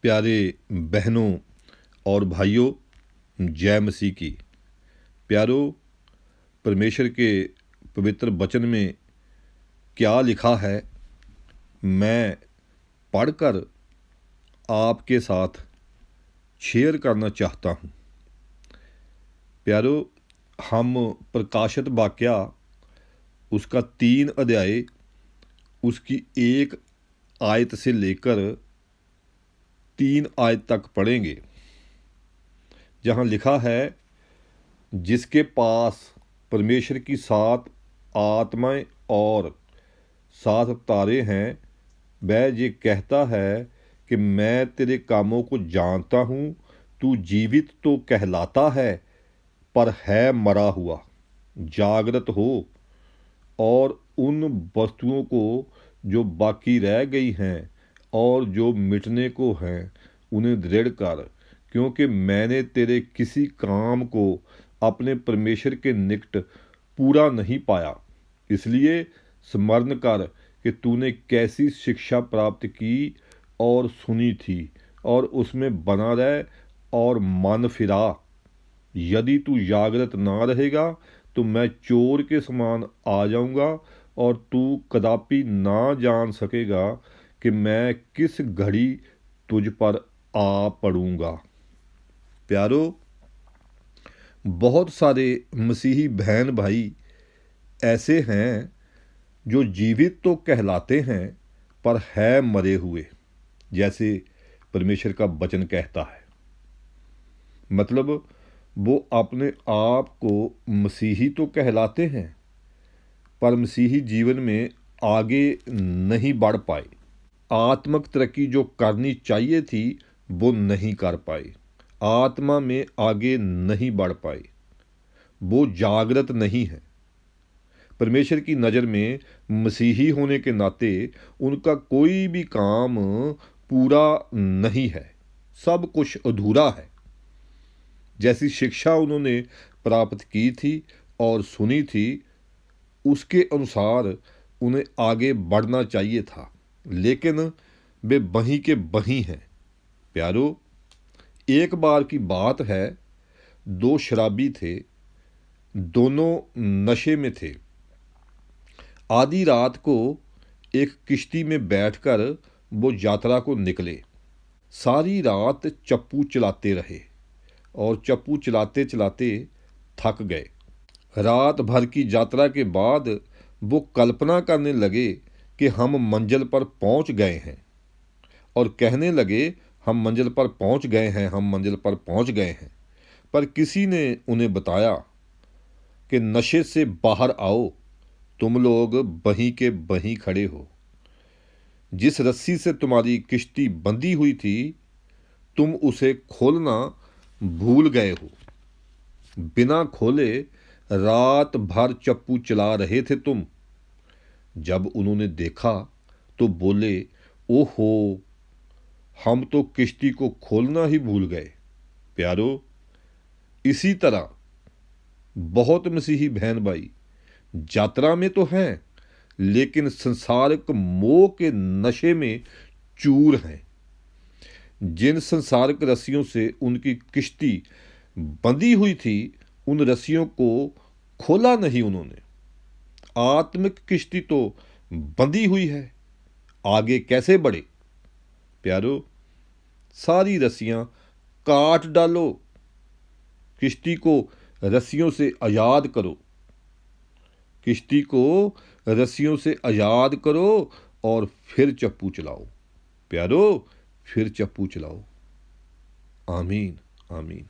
प्यारे बहनों और भाइयों, जय मसीह की। प्यारों, परमेश्वर के पवित्र वचन में क्या लिखा है, मैं पढ़कर आपके साथ शेयर करना चाहता हूँ। प्यारों, हम प्रकाशित वाक्या उसका 3 अध्याय उसकी 1 आयत से लेकर 3 आयत तक पढ़ेंगे, जहाँ लिखा है, जिसके पास परमेश्वर की 7 आत्माएं और 7 तारे हैं, वह ये कहता है कि मैं तेरे कामों को जानता हूँ। तू जीवित तो कहलाता है, पर है मरा हुआ। जागृत हो और उन वस्तुओं को जो बाकी रह गई हैं और जो मिटने को हैं, उन्हें दृढ़ कर, क्योंकि मैंने तेरे किसी काम को अपने परमेश्वर के निकट पूरा नहीं पाया। इसलिए स्मरण कर कि तूने कैसी शिक्षा प्राप्त की और सुनी थी, और उसमें बना रह और मन फिरा। यदि तू जागृत ना रहेगा तो मैं चोर के समान आ जाऊंगा, और तू कदापि ना जान सकेगा कि मैं किस घड़ी तुझ पर आ पड़ूंगा। प्यारो, बहुत सारे मसीही बहन भाई ऐसे हैं जो जीवित तो कहलाते हैं, पर है मरे हुए, जैसे परमेश्वर का वचन कहता है। मतलब वो अपने आप को मसीही तो कहलाते हैं, पर मसीही जीवन में आगे नहीं बढ़ पाए। आत्मिक तरक्की जो करनी चाहिए थी वो नहीं कर पाए, आत्मा में आगे नहीं बढ़ पाए, वो जागृत नहीं है। परमेश्वर की नज़र में मसीही होने के नाते उनका कोई भी काम पूरा नहीं है, सब कुछ अधूरा है। जैसी शिक्षा उन्होंने प्राप्त की थी और सुनी थी, उसके अनुसार उन्हें आगे बढ़ना चाहिए था, लेकिन वे वहीं के वहीं हैं। प्यारो, एक बार की बात है, 2 शराबी थे, दोनों नशे में थे। आधी रात को एक किश्ती में बैठकर वो यात्रा को निकले। सारी रात चप्पू चलाते रहे और चप्पू चलाते चलाते थक गए। रात भर की यात्रा के बाद वो कल्पना करने लगे कि हम मंजिल पर पहुंच गए हैं, और कहने लगे, हम मंजिल पर पहुंच गए हैं, हम मंजिल पर पहुंच गए हैं। पर किसी ने उन्हें बताया कि नशे से बाहर आओ, तुम लोग वहीं के वहीं खड़े हो। जिस रस्सी से तुम्हारी किश्ती बंधी हुई थी, तुम उसे खोलना भूल गए हो। बिना खोले रात भर चप्पू चला रहे थे तुम। जब उन्होंने देखा तो बोले, ओहो, हम तो किश्ती को खोलना ही भूल गए। प्यारो, इसी तरह बहुत मसीही बहन भाई यात्रा में तो हैं, लेकिन संसारिक मोह के नशे में चूर हैं। जिन संसारिक रस्सियों से उनकी किश्ती बंधी हुई थी, उन रस्सियों को खोला नहीं उन्होंने। आत्मिक किश्ती तो बंधी हुई है, आगे कैसे बढ़े। प्यारो, सारी रस्सियां काट डालो, किश्ती को रस्सियों से आज़ाद करो, किश्ती को रस्सियों से आज़ाद करो और फिर चप्पू चलाओ। प्यारो, फिर चप्पू चलाओ। आमीन, आमीन।